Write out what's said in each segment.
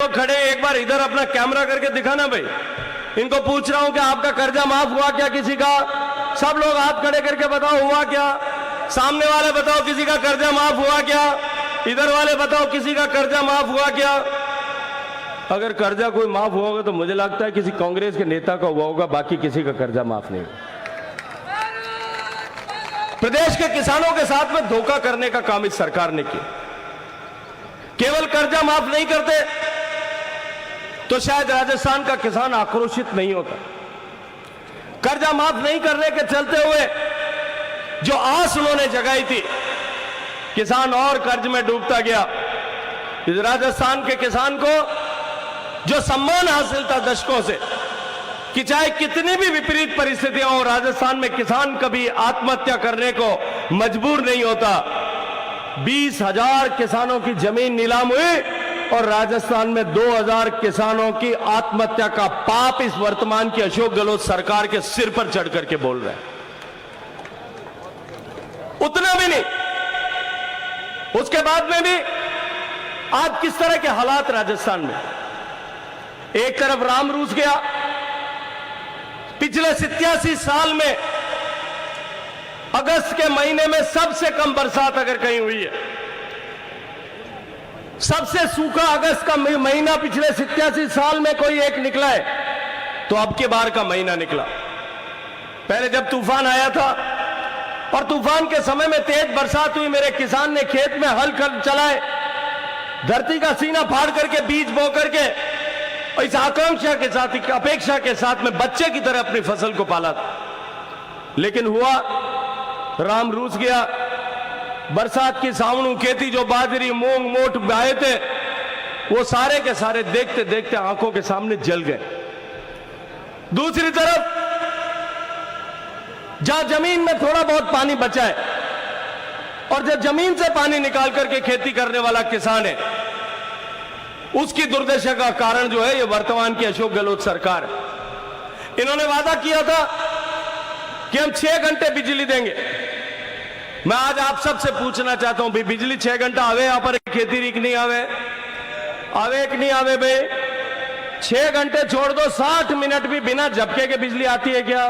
लोग खड़े, एक बार इधर अपना कैमरा करके दिखाना भाई। इनको पूछ रहा हूं कि आपका कर्जा माफ हुआ क्या किसी का? सब लोग हाथ खड़े करके बताओ हुआ क्या? सामने वाले बताओ किसी का कर्जा माफ हुआ क्या? इधर वाले बताओ किसी का कर्जा माफ हुआ क्या? अगर कर्जा कोई माफ हुआ होगा तो मुझे लगता है किसी कांग्रेस के नेता का हुआ होगा, बाकी किसी का कर्जा माफ नहीं। प्रदेश के किसानों के साथ में धोखा करने का काम इस सरकार ने किया। केवल कर्जा माफ नहीं करते तो शायद राजस्थान का किसान आक्रोशित नहीं होता। कर्जा माफ नहीं करने के चलते हुए जो आस उन्होंने जगाई थी, किसान और कर्ज में डूबता गया। इस राजस्थान के किसान को जो सम्मान हासिल था दशकों से कि चाहे कितनी भी विपरीत परिस्थितियां हो, राजस्थान में किसान कभी आत्महत्या करने को मजबूर नहीं होता। 20,000 किसानों की जमीन नीलाम हुई और राजस्थान में 2,000 किसानों की आत्महत्या का पाप इस वर्तमान की अशोक गहलोत सरकार के सिर पर चढ़ करके बोल रहे हैं। उतना भी नहीं, उसके बाद में भी आज किस तरह के हालात राजस्थान में। एक तरफ राम रूस गया, पिछले 87 साल में अगस्त के महीने में सबसे कम बरसात अगर कहीं हुई है, सबसे सूखा अगस्त का महीना पिछले 87 साल में कोई एक निकला है तो अब के बार का महीना निकला। पहले जब तूफान आया था और तूफान के समय में तेज बरसात हुई, मेरे किसान ने खेत में हल कर चलाए, धरती का सीना फाड़ करके बीज बो करके इस आकांक्षा के साथ, अपेक्षा के साथ में बच्चे की तरह अपनी फसल को पाला था। लेकिन हुआ, राम रूस गया। बरसात की सावणु खेती जो बाजरी मूंग मोट बाए थे वो सारे के सारे देखते देखते आंखों के सामने जल गए। दूसरी तरफ जहां जमीन में थोड़ा बहुत पानी बचा है और जब जमीन से पानी निकाल करके खेती करने वाला किसान है, उसकी दुर्दशा का कारण जो है ये वर्तमान की अशोक गहलोत सरकार है। इन्होंने वादा किया था कि हम 6 घंटे बिजली देंगे। मैं आज आप सबसे पूछना चाहता हूं, भाई बिजली 6 घंटा आवे यहां पर खेती रिक नहीं आवे, आवे कि नहीं आवे भाई? 6 घंटे छोड़ दो, 60 मिनट भी बिना झपके के बिजली आती है क्या?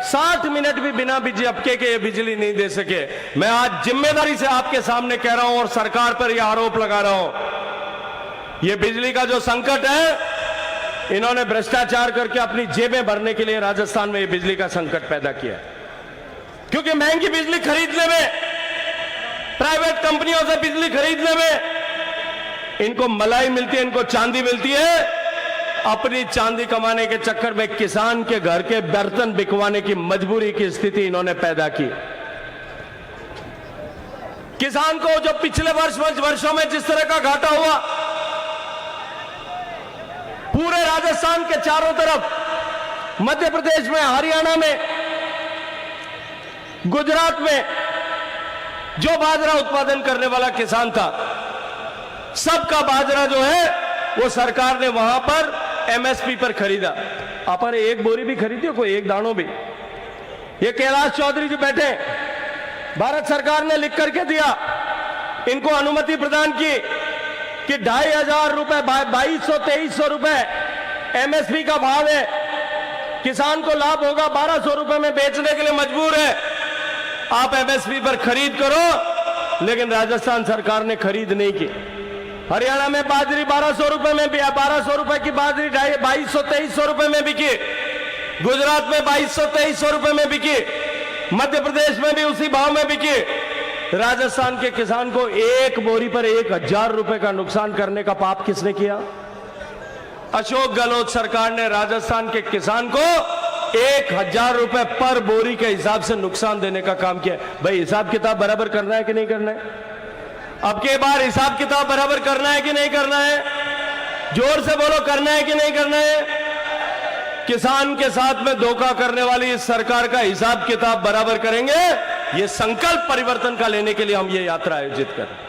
60 मिनट भी बिना झपके के ये बिजली नहीं दे सके। मैं आज जिम्मेदारी से आपके सामने कह रहा हूं और सरकार पर यह आरोप लगा रहा हूं, ये बिजली का जो संकट है इन्होंने भ्रष्टाचार करके अपनी जेबें भरने के लिए राजस्थान में ये बिजली का संकट पैदा किया। क्योंकि महंगी बिजली खरीदने में, प्राइवेट कंपनियों से बिजली खरीदने में इनको मलाई मिलती है, इनको चांदी मिलती है। अपनी चांदी कमाने के चक्कर में किसान के घर के बर्तन बिकवाने की मजबूरी की स्थिति इन्होंने पैदा की। किसान को जो पिछले वर्षों में जिस तरह का घाटा हुआ, पूरे राजस्थान के चारों तरफ, मध्य प्रदेश में, हरियाणा में, गुजरात में जो बाजरा उत्पादन करने वाला किसान था, सबका बाजरा जो है वो सरकार ने वहां पर एमएसपी पर खरीदा। आप एक बोरी भी खरीदी हो, कोई एक दानों भी? ये कैलाश चौधरी जी बैठे, भारत सरकार ने लिख करके दिया, इनको अनुमति प्रदान की कि 2,500 रुपए, 2,200-2,300 रुपए एमएसपी का भाव है। किसान को लाभ होगा, 1,200 रुपए में बेचने के लिए मजबूर है। आप एमएसपी पर खरीद करो, लेकिन राजस्थान सरकार ने खरीद नहीं की। हरियाणा में बाजरी 1,200 रुपए में भी, 1,200 रुपए की बाजरी 2,200-2,300 रुपए में बिकी। गुजरात में 2,200-2,300 रुपए में बिकी। मध्य प्रदेश में भी उसी भाव में बिकी। राजस्थान के किसान को एक बोरी पर 1,000 रुपए का नुकसान करने का पाप किसने किया? अशोक गहलोत सरकार ने राजस्थान के किसान को 1,000 रुपए पर बोरी के हिसाब से नुकसान देने का काम किया। भाई हिसाब किताब बराबर करना है कि नहीं करना है? अब के बार हिसाब किताब बराबर करना है कि नहीं करना है? जोर से बोलो, करना है कि नहीं करना है? किसान के साथ में धोखा करने वाली इस सरकार का हिसाब किताब बराबर करेंगे। ये संकल्प परिवर्तन का लेने के लिए हम ये यात्रा आयोजित कर रहे हैं।